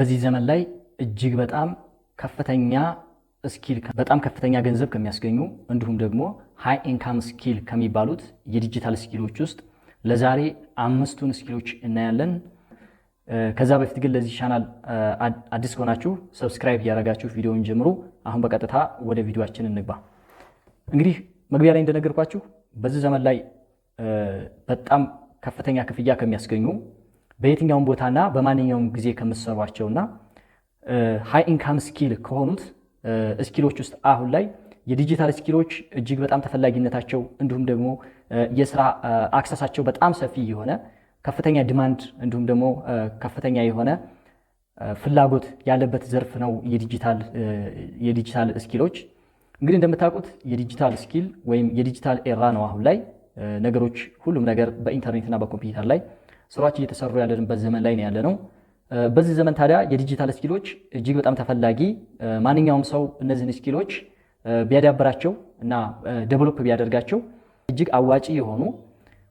በዚህ ዘመን ላይ እጅግ በጣም ከፍተኛ ስኪል በጣም ከፍተኛ ገንዘብ ከሚያስገኙ እንዲሁም ደግሞ ሃይ ኢንካም ስኪል ከሚባሉት የዲጂታል ስኪሎች ውስጥ ለዛሬ አምስቱን ስኪሎች እናያለን። ከዛ በፊት ግን ለዚህ ቻናል አዲስ ከሆናችሁ ሰብስክራይብ እያደረጋችሁ ቪዲዮውን ጀምሩ። አሁን በቀጥታ ወደ ቪዲዮአችን እንግባ። እንግዲህ መግቢያ ላይ እንደነገርኳችሁ በዚህ ዘመን ላይ በጣም ከፍተኛ ክፍያ ከሚያስገኙ በየትኛውም ቦታና በማንኛውም ጊዜ ከምትሰሯቸውና ሃይ ኢንካም ስኪል ከሆኑት ስኪሎች ውስጥ አሁን ላይ የዲጂታል ስኪሎች እጅግ በጣም ተፈላጊነታቸው እንዲሁም ደግሞ የስራ አክሰሳቸው በጣም ሰፊ የሆነ ከፍተኛ ዲማንድ እንዲሁም ደግሞ ከፍተኛ የሆነ ፍላጎት ያለበት ዘርፍ ነው የዲጂታል ስኪሎች። እንግዲህ እንደምታውቁት የዲጂታል ስኪል ወይም የዲጂታል ኤራ ነው። አሁን ላይ ነገሮች ሁሉም ነገር በኢንተርኔትና በኮምፒውተር ላይ ስራዎች እየተሰሩ ያለንበት ዘመን ላይ ነው ያለነው። በዚህ ዘመን ታዲያ የዲጂታል ስኪሎች እጅግ በጣም ተፈላጊ፣ ማንኛውም ሰው እነዚህን ስኪሎች ቢያዳብራቸው እና ዴቨሎፕ ቢያደርጋቸው እጅግ አዋጪ የሆኑ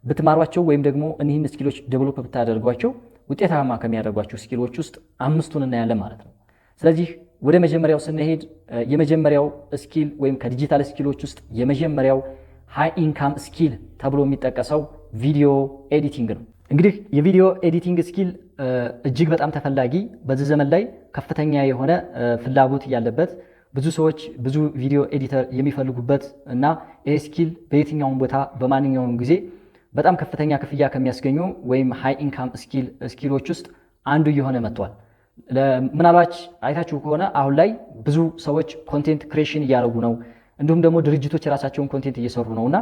ብትማሯቸው ወይም ደግሞ እኒህን ስኪሎች ዴቨሎፕ ብታደርጓቸው ውጤታማ ከሚያደርጓቸው ስኪሎች ውስጥ አምስቱን እናያለን ማለት ነው። ስለዚህ ወደ መጀመሪያው ስንሄድ የመጀመሪያው ስኪል ወይም ከዲጂታል ስኪሎች ውስጥ የመጀመሪያው ሃይ ኢንካም ስኪል ተብሎ የሚጠቀሰው ቪዲዮ ኤዲቲንግ ነው። እንግዲህ የቪዲዮ ኤዲቲንግ ስኪል እጅግ በጣም ተፈላጊ፣ በዚህ ዘመን ላይ ከፍተኛ የሆነ ፍላጎት ያለበት፣ ብዙ ሰዎች ብዙ ቪዲዮ ኤዲተር የሚፈልጉበት እና ይህ ስኪል በየትኛውም ቦታ በማንኛውም ጊዜ በጣም ከፍተኛ ክፍያ ከሚያስገኙ ወይም ሃይ ኢንካም ስኪሎች ውስጥ አንዱ እየሆነ መጥቷል። ምናልባት አይታችሁ ከሆነ አሁን ላይ ብዙ ሰዎች ኮንቴንት ክሬሽን እያደረጉ ነው፣ እንዲሁም ደግሞ ድርጅቶች የራሳቸውን ኮንቴንት እየሰሩ ነውና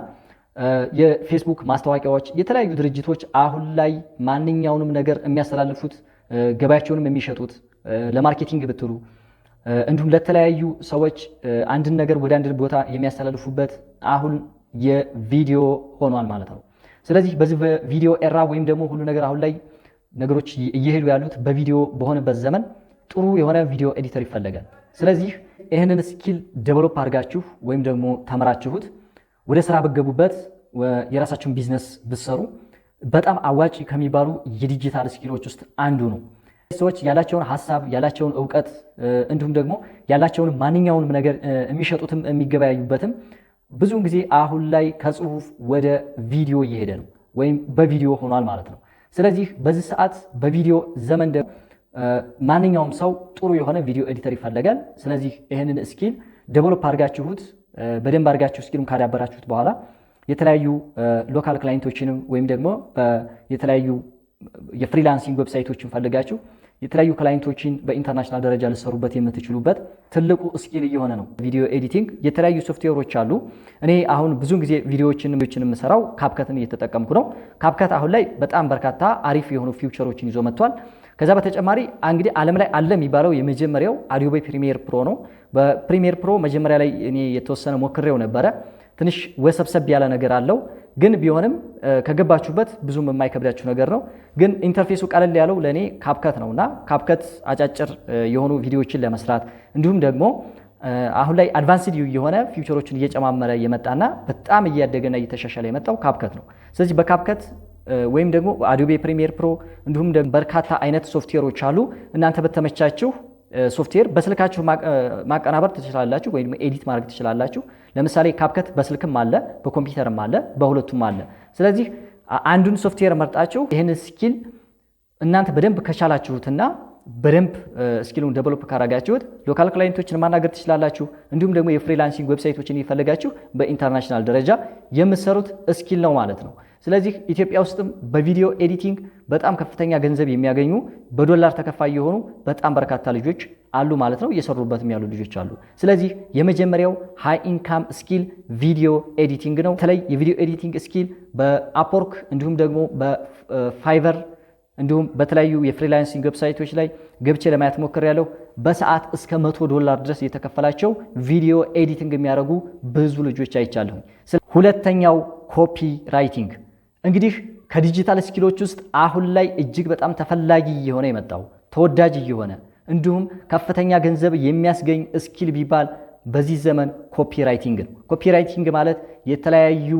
የፌስቡክ ማስታወቂያዎች፣ የተለያዩ ድርጅቶች አሁን ላይ ማንኛውንም ነገር የሚያስተላልፉት ገበያቸውንም የሚሸጡት ለማርኬቲንግ ብትሉ እንዲሁም ለተለያዩ ሰዎች አንድን ነገር ወደ አንድ ቦታ የሚያስተላልፉበት አሁን የቪዲዮ ሆኗል ማለት ነው። ስለዚህ በዚህ በቪዲዮ ኤራ ወይም ደግሞ ሁሉ ነገር አሁን ላይ ነገሮች እየሄዱ ያሉት በቪዲዮ በሆነበት ዘመን ጥሩ የሆነ ቪዲዮ ኤዲተር ይፈለጋል። ስለዚህ ይህንን ስኪል ዴቨሎፕ አድርጋችሁ ወይም ደግሞ ተምራችሁት ወደ ስራ በገቡበት የራሳችሁን ቢዝነስ ብትሰሩ በጣም አዋጭ ከሚባሉ የዲጂታል ስኪሎች ውስጥ አንዱ ነው። ሰዎች ያላቸውን ሀሳብ ያላቸውን እውቀት እንዲሁም ደግሞ ያላቸውን ማንኛውንም ነገር የሚሸጡትም የሚገበያዩበትም ብዙውን ጊዜ አሁን ላይ ከጽሁፍ ወደ ቪዲዮ እየሄደ ነው ወይም በቪዲዮ ሆኗል ማለት ነው። ስለዚህ በዚህ ሰዓት በቪዲዮ ዘመን ማንኛውም ሰው ጥሩ የሆነ ቪዲዮ ኤዲተር ይፈለጋል። ስለዚህ ይህንን ስኪል ዴቨሎፕ አድርጋችሁት በደንብ አድርጋችሁ ስኪሉን ካዳበራችሁት በኋላ የተለያዩ ሎካል ክላይንቶችንም ወይም ደግሞ የተለያዩ የፍሪላንሲንግ ዌብሳይቶችን ፈልጋችሁ የተለያዩ ክላይንቶችን በኢንተርናሽናል ደረጃ ልሰሩበት የምትችሉበት ትልቁ ስኪል እየሆነ ነው ቪዲዮ ኤዲቲንግ። የተለያዩ ሶፍትዌሮች አሉ። እኔ አሁን ብዙ ጊዜ ቪዲዮዎችን የምሰራው ካፕከትን እየተጠቀምኩ ነው። ካፕከት አሁን ላይ በጣም በርካታ አሪፍ የሆኑ ፊውቸሮችን ይዞ መጥቷል። ከዛ በተጨማሪ እንግዲህ ዓለም ላይ አለ የሚባለው የመጀመሪያው አዶቤ ፕሪሚየር ፕሮ ነው። በፕሪሚየር ፕሮ መጀመሪያ ላይ እኔ የተወሰነ ሞክሬው ነበረ። ትንሽ ወሰብሰብ ያለ ነገር አለው፣ ግን ቢሆንም ከገባችሁበት ብዙም የማይከብዳችሁ ነገር ነው። ግን ኢንተርፌሱ ቀለል ያለው ለእኔ ካፕከት ነውና ካፕከት አጫጭር የሆኑ ቪዲዮዎችን ለመስራት እንዲሁም ደግሞ አሁን ላይ አድቫንስድ የሆነ ፊውቸሮችን እየጨማመረ የመጣና በጣም እያደገና እየተሻሻለ የመጣው ካፕከት ነው። ስለዚህ በካፕከት ወይም ደግሞ አዶቤ ፕሪሚየር ፕሮ እንዲሁም በርካታ አይነት ሶፍትዌሮች አሉ። እናንተ በተመቻችሁ ሶፍትዌር በስልካችሁ ማቀናበር ትችላላችሁ ወይም ኤዲት ማድረግ ትችላላችሁ። ለምሳሌ ካፕከት በስልክም አለ በኮምፒውተርም አለ በሁለቱም አለ። ስለዚህ አንዱን ሶፍትዌር መርጣችሁ ይህን ስኪል እናንተ በደንብ ከቻላችሁትና በደንብ ስኪሉን ዴቨሎፕ ካረጋችሁት ሎካል ክላይንቶችን ማናገር ትችላላችሁ። እንዲሁም ደግሞ የፍሪላንሲንግ ዌብሳይቶችን ይፈልጋችሁ በኢንተርናሽናል ደረጃ የምትሰሩት ስኪል ነው ማለት ነው። ስለዚህ ኢትዮጵያ ውስጥም በቪዲዮ ኤዲቲንግ በጣም ከፍተኛ ገንዘብ የሚያገኙ በዶላር ተከፋይ የሆኑ በጣም በርካታ ልጆች አሉ ማለት ነው። እየሰሩበትም ያሉ ልጆች አሉ። ስለዚህ የመጀመሪያው ሃይ ኢንካም ስኪል ቪዲዮ ኤዲቲንግ ነው። በተለይ የቪዲዮ ኤዲቲንግ ስኪል በአፕወርክ እንዲሁም ደግሞ በፋይቨር እንዲሁም በተለያዩ የፍሪላንሲንግ ዌብሳይቶች ላይ ገብቼ ለማየት ሞክሬያለሁ። በሰዓት እስከ $100 ድረስ የተከፈላቸው ቪዲዮ ኤዲቲንግ የሚያደርጉ ብዙ ልጆች አይቻለሁ። ሁለተኛው ኮፒ ራይቲንግ እንግዲህ ከዲጂታል ስኪሎች ውስጥ አሁን ላይ እጅግ በጣም ተፈላጊ እየሆነ የመጣው ተወዳጅ እየሆነ እንዲሁም ከፍተኛ ገንዘብ የሚያስገኝ ስኪል ቢባል በዚህ ዘመን ኮፒ ራይቲንግ ነው። ኮፒ ራይቲንግ ማለት የተለያዩ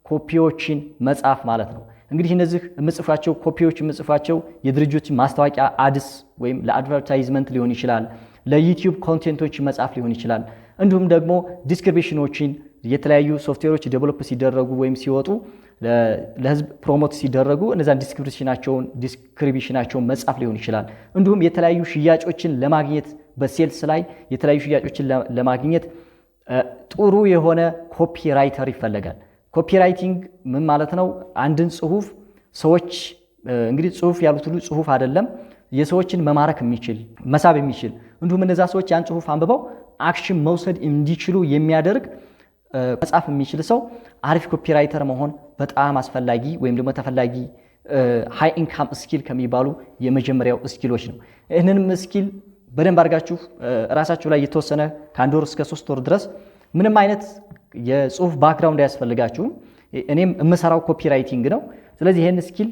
ኮፒዎችን መጻፍ ማለት ነው። እንግዲህ እነዚህ የምጽፏቸው ኮፒዎች የምጽፏቸው የድርጅቶች ማስታወቂያ አድስ ወይም ለአድቨርታይዝመንት ሊሆን ይችላል፣ ለዩቲዩብ ኮንቴንቶች መጻፍ ሊሆን ይችላል። እንዲሁም ደግሞ ዲስክሪፕሽኖችን የተለያዩ ሶፍትዌሮች ዴቨሎፕ ሲደረጉ ወይም ሲወጡ ለህዝብ ፕሮሞት ሲደረጉ እነዛን ዲስክሪፕሽናቸውን መጻፍ ሊሆን ይችላል። እንዲሁም የተለያዩ ሽያጮችን ለማግኘት በሴልስ ላይ የተለያዩ ሽያጮችን ለማግኘት ጥሩ የሆነ ኮፒራይተር ይፈልጋል። ኮፒራይቲንግ ምን ማለት ነው? አንድን ጽሁፍ ሰዎች እንግዲህ ጽሁፍ ያሉት ሁሉ ጽሁፍ አይደለም፣ የሰዎችን መማረክ የሚችል መሳብ የሚችል እንዲሁም እነዛ ሰዎች ያን ጽሁፍ አንብበው አክሽን መውሰድ እንዲችሉ የሚያደርግ መጻፍ የሚችል ሰው አሪፍ ኮፒራይተር መሆን በጣም አስፈላጊ ወይም ደግሞ ተፈላጊ ሃይ ኢንካም ስኪል ከሚባሉ የመጀመሪያው ስኪሎች ነው። ይህንንም ስኪል በደንብ አድርጋችሁ ራሳችሁ ላይ የተወሰነ ከአንድ ወር እስከ 3 ወር ድረስ ምንም አይነት የጽሁፍ ባክግራውንድ አያስፈልጋችሁም። እኔም የምሰራው ኮፒራይቲንግ ነው። ስለዚህ ይህን ስኪል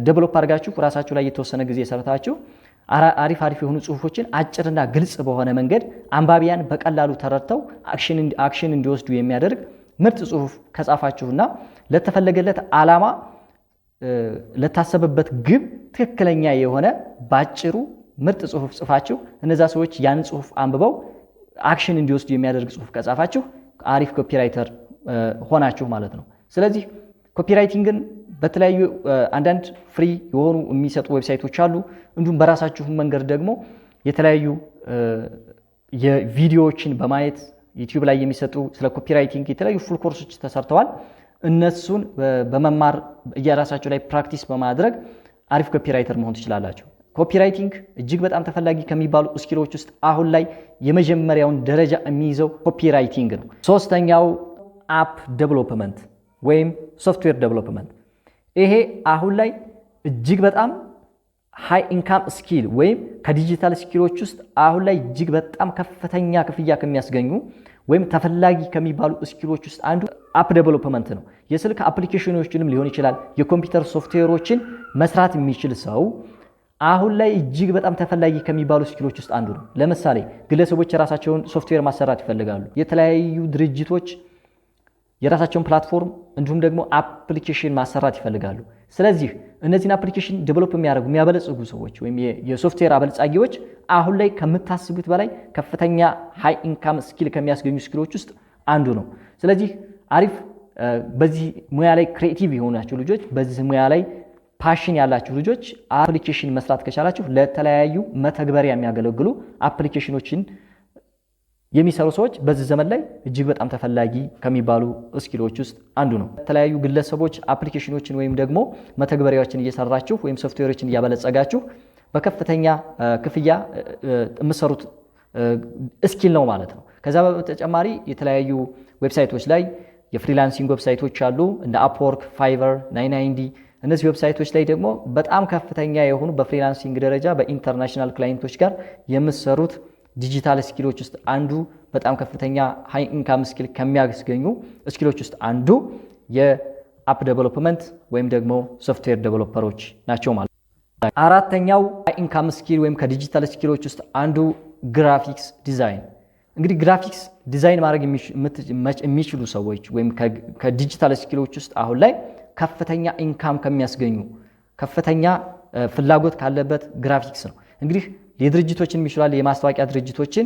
ዴቨሎፕ አድርጋችሁ ራሳችሁ ላይ የተወሰነ ጊዜ ሰርታችሁ አሪፍ የሆኑ ጽሁፎችን አጭርና ግልጽ በሆነ መንገድ አንባቢያን በቀላሉ ተረድተው አክሽን እንዲወስዱ የሚያደርግ ምርጥ ጽሁፍ ከጻፋችሁና ለተፈለገለት ዓላማ ለታሰበበት ግብ ትክክለኛ የሆነ ባጭሩ ምርጥ ጽሁፍ ጽፋችሁ እነዛ ሰዎች ያን ጽሁፍ አንብበው አክሽን እንዲወስዱ የሚያደርግ ጽሁፍ ከጻፋችሁ አሪፍ ኮፒራይተር ሆናችሁ ማለት ነው። ስለዚህ ኮፒራይቲንግን በተለያዩ አንዳንድ ፍሪ የሆኑ የሚሰጡ ዌብሳይቶች አሉ። እንዲሁም በራሳችሁ መንገድ ደግሞ የተለያዩ የቪዲዮዎችን በማየት ዩቲዩብ ላይ የሚሰጡ ስለ ኮፒራይቲንግ የተለያዩ ፉል ኮርሶች ተሰርተዋል። እነሱን በመማር የራሳችሁ ላይ ፕራክቲስ በማድረግ አሪፍ ኮፒራይተር መሆን ትችላላችሁ። ኮፒራይቲንግ እጅግ በጣም ተፈላጊ ከሚባሉ ስኪሎች ውስጥ አሁን ላይ የመጀመሪያውን ደረጃ የሚይዘው ኮፒራይቲንግ ነው። ሶስተኛው አፕ ዴቨሎፕመንት ወይም ሶፍትዌር ዴቨሎፕመንት። ይሄ አሁን ላይ እጅግ በጣም ሃይ ኢንካም ስኪል ወይም ከዲጂታል ስኪሎች ውስጥ አሁን ላይ እጅግ በጣም ከፍተኛ ክፍያ ከሚያስገኙ ወይም ተፈላጊ ከሚባሉ ስኪሎች ውስጥ አንዱ አፕ ዴቨሎፕመንት ነው። የስልክ አፕሊኬሽኖችንም ሊሆን ይችላል፣ የኮምፒውተር ሶፍትዌሮችን መስራት የሚችል ሰው አሁን ላይ እጅግ በጣም ተፈላጊ ከሚባሉ ስኪሎች ውስጥ አንዱ ነው። ለምሳሌ ግለሰቦች የራሳቸውን ሶፍትዌር ማሰራት ይፈልጋሉ። የተለያዩ ድርጅቶች የራሳቸውን ፕላትፎርም እንዲሁም ደግሞ አፕሊኬሽን ማሰራት ይፈልጋሉ። ስለዚህ እነዚህን አፕሊኬሽን ዴቨሎፕ የሚያበለጽጉ ሰዎች ወይም የሶፍትዌር አበልጻጊዎች አሁን ላይ ከምታስቡት በላይ ከፍተኛ ሃይ ኢንካም ስኪል ከሚያስገኙ ስኪሎች ውስጥ አንዱ ነው። ስለዚህ አሪፍ በዚህ ሙያ ላይ ክሬቲቭ የሆናችሁ ልጆች፣ በዚህ ሙያ ላይ ፓሽን ያላችሁ ልጆች አፕሊኬሽን መስራት ከቻላችሁ ለተለያዩ መተግበሪያ የሚያገለግሉ አፕሊኬሽኖችን የሚሰሩ ሰዎች በዚህ ዘመን ላይ እጅግ በጣም ተፈላጊ ከሚባሉ ስኪሎች ውስጥ አንዱ ነው። የተለያዩ ግለሰቦች አፕሊኬሽኖችን ወይም ደግሞ መተግበሪያዎችን እየሰራችሁ ወይም ሶፍትዌሮችን እያበለጸጋችሁ በከፍተኛ ክፍያ የምትሰሩት ስኪል ነው ማለት ነው። ከዛ በተጨማሪ የተለያዩ ዌብሳይቶች ላይ የፍሪላንሲንግ ዌብሳይቶች አሉ እንደ አፕወርክ፣ ፋይቨር፣ 990። እነዚህ ዌብሳይቶች ላይ ደግሞ በጣም ከፍተኛ የሆኑ በፍሪላንሲንግ ደረጃ በኢንተርናሽናል ክላይንቶች ጋር የምትሰሩት ዲጂታል ስኪሎች ውስጥ አንዱ በጣም ከፍተኛ ሃይ ኢንካም ስኪል ከሚያስገኙ ስኪሎች ውስጥ አንዱ የአፕ ዴቨሎፕመንት ወይም ደግሞ ሶፍትዌር ዴቨሎፐሮች ናቸው ማለት ነው። አራተኛው ሃይ ኢንካም ስኪል ወይም ከዲጂታል ስኪሎች ውስጥ አንዱ ግራፊክስ ዲዛይን። እንግዲህ ግራፊክስ ዲዛይን ማድረግ የሚችሉ ሰዎች ወይም ከዲጂታል ስኪሎች ውስጥ አሁን ላይ ከፍተኛ ኢንካም ከሚያስገኙ ከፍተኛ ፍላጎት ካለበት ግራፊክስ ነው። እንግዲህ የድርጅቶችን ይችላል የማስታወቂያ ድርጅቶችን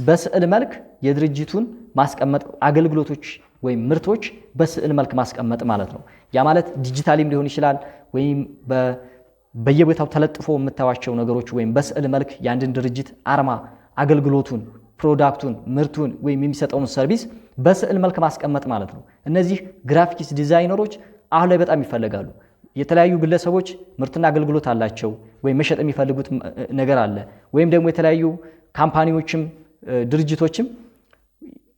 በስዕል መልክ የድርጅቱን ማስቀመጥ አገልግሎቶች ወይም ምርቶች በስዕል መልክ ማስቀመጥ ማለት ነው። ያ ማለት ዲጂታሊም ሊሆን ይችላል ወይም በየቦታው ተለጥፎ የምታዩዋቸው ነገሮች ወይም በስዕል መልክ የአንድን ድርጅት አርማ፣ አገልግሎቱን፣ ፕሮዳክቱን፣ ምርቱን ወይም የሚሰጠውን ሰርቪስ በስዕል መልክ ማስቀመጥ ማለት ነው። እነዚህ ግራፊክስ ዲዛይነሮች አሁን ላይ በጣም ይፈለጋሉ። የተለያዩ ግለሰቦች ምርትና አገልግሎት አላቸው ወይም መሸጥ የሚፈልጉት ነገር አለ። ወይም ደግሞ የተለያዩ ካምፓኒዎችም ድርጅቶችም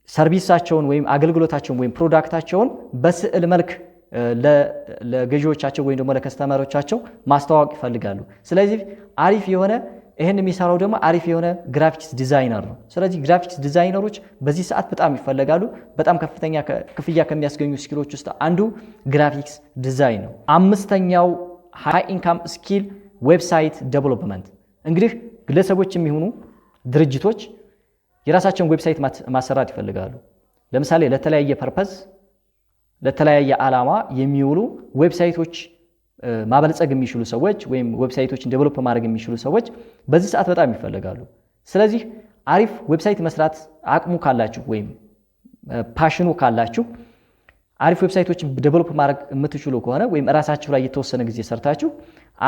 ሰርቪሳቸውን ወይም አገልግሎታቸውን ወይም ፕሮዳክታቸውን በስዕል መልክ ለገዢዎቻቸው ወይም ደግሞ ለከስተመሮቻቸው ማስተዋወቅ ይፈልጋሉ። ስለዚህ አሪፍ የሆነ ይህን የሚሰራው ደግሞ አሪፍ የሆነ ግራፊክስ ዲዛይነር ነው። ስለዚህ ግራፊክስ ዲዛይነሮች በዚህ ሰዓት በጣም ይፈለጋሉ። በጣም ከፍተኛ ክፍያ ከሚያስገኙ ስኪሎች ውስጥ አንዱ ግራፊክስ ዲዛይን ነው። አምስተኛው ሃይ ኢንካም ስኪል ዌብሳይት ዴቨሎፕመንት። እንግዲህ ግለሰቦች የሚሆኑ ድርጅቶች የራሳቸውን ዌብሳይት ማሰራት ይፈልጋሉ። ለምሳሌ ለተለያየ ፐርፐዝ ለተለያየ ዓላማ የሚውሉ ዌብሳይቶች ማበልጸግ የሚችሉ ሰዎች ወይም ዌብሳይቶችን ዴቨሎፕ ማድረግ የሚችሉ ሰዎች በዚህ ሰዓት በጣም ይፈልጋሉ። ስለዚህ አሪፍ ዌብሳይት መስራት አቅሙ ካላችሁ ወይም ፓሽኑ ካላችሁ አሪፍ ዌብሳይቶችን ዴቨሎፕ ማድረግ የምትችሉ ከሆነ ወይም ራሳችሁ ላይ የተወሰነ ጊዜ ሰርታችሁ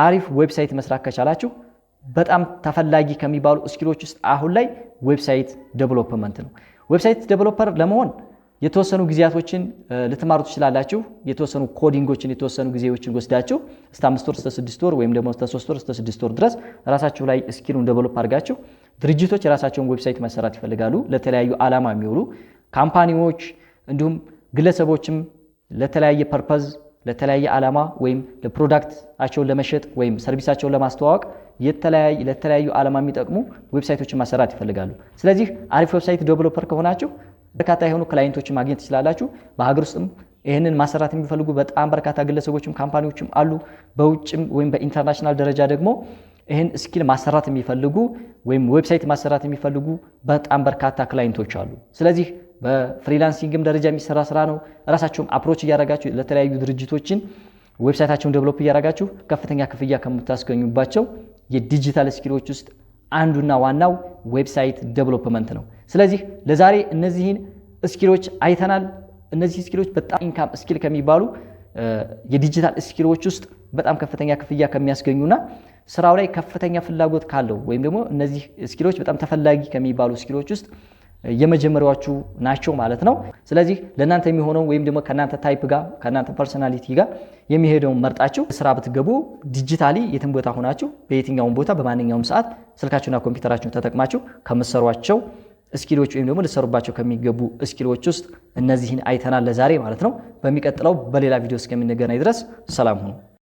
አሪፍ ዌብሳይት መስራት ከቻላችሁ በጣም ተፈላጊ ከሚባሉ ስኪሎች ውስጥ አሁን ላይ ዌብሳይት ዴቨሎፕመንት ነው። ዌብሳይት ዴቨሎፐር ለመሆን የተወሰኑ ጊዜያቶችን ልትማሩ ትችላላችሁ። የተወሰኑ ኮዲንጎችን የተወሰኑ ጊዜዎችን ወስዳችሁ እስከ 5 ወር እስከ 6 ወር ወይም ደግሞ እስከ 3 ወር እስከ 6 ወር ድረስ ራሳችሁ ላይ ስኪሉን ዴቨሎፕ አድርጋችሁ ድርጅቶች የራሳቸውን ዌብሳይት መሰራት ይፈልጋሉ። ለተለያዩ ዓላማ የሚውሉ ካምፓኒዎች እንዲሁም ግለሰቦችም ለተለያየ ፐርፐዝ ለተለያየ ዓላማ ወይም ለፕሮዳክታቸውን ለመሸጥ ወይም ሰርቪሳቸውን ለማስተዋወቅ ለተለያዩ ዓላማ የሚጠቅሙ ዌብሳይቶችን ማሰራት ይፈልጋሉ። ስለዚህ አሪፍ ዌብሳይት ዴቨሎፐር ከሆናችሁ በርካታ የሆኑ ክላይንቶችን ማግኘት ትችላላችሁ። በሀገር ውስጥም ይህንን ማሰራት የሚፈልጉ በጣም በርካታ ግለሰቦችም ካምፓኒዎችም አሉ። በውጭም ወይም በኢንተርናሽናል ደረጃ ደግሞ ይህን ስኪል ማሰራት የሚፈልጉ ወይም ዌብሳይት ማሰራት የሚፈልጉ በጣም በርካታ ክላይንቶች አሉ። ስለዚህ በፍሪላንሲንግም ደረጃ የሚሰራ ስራ ነው። ራሳችሁም አፕሮች እያደረጋችሁ ለተለያዩ ድርጅቶችን ዌብሳይታቸውን ዴቨሎፕ እያደረጋችሁ ከፍተኛ ክፍያ ከምታስገኙባቸው የዲጂታል ስኪሎች ውስጥ አንዱና ዋናው ዌብሳይት ዴቨሎፕመንት ነው። ስለዚህ ለዛሬ እነዚህን ስኪሎች አይተናል። እነዚህ ስኪሎች በጣም ኢንካም ስኪል ከሚባሉ የዲጂታል ስኪሎች ውስጥ በጣም ከፍተኛ ክፍያ ከሚያስገኙና ስራው ላይ ከፍተኛ ፍላጎት ካለው ወይም ደግሞ እነዚህ ስኪሎች በጣም ተፈላጊ ከሚባሉ ስኪሎች ውስጥ የመጀመሪያዎቹ ናቸው ማለት ነው። ስለዚህ ለእናንተ የሚሆነው ወይም ደግሞ ከእናንተ ታይፕ ጋር ከእናንተ ፐርሰናሊቲ ጋር የሚሄደውን መርጣችሁ ስራ ብትገቡ ዲጂታሊ የትም ቦታ ሆናችሁ በየትኛውም ቦታ በማንኛውም ሰዓት ስልካችሁና ኮምፒውተራችሁን ተጠቅማችሁ ከምትሰሯቸው ስኪሎች ወይም ደግሞ ልትሰሩባቸው ከሚገቡ ስኪሎች ውስጥ እነዚህን አይተናል ለዛሬ ማለት ነው። በሚቀጥለው በሌላ ቪዲዮ እስከምንገናኝ ድረስ ሰላም ሁኑ።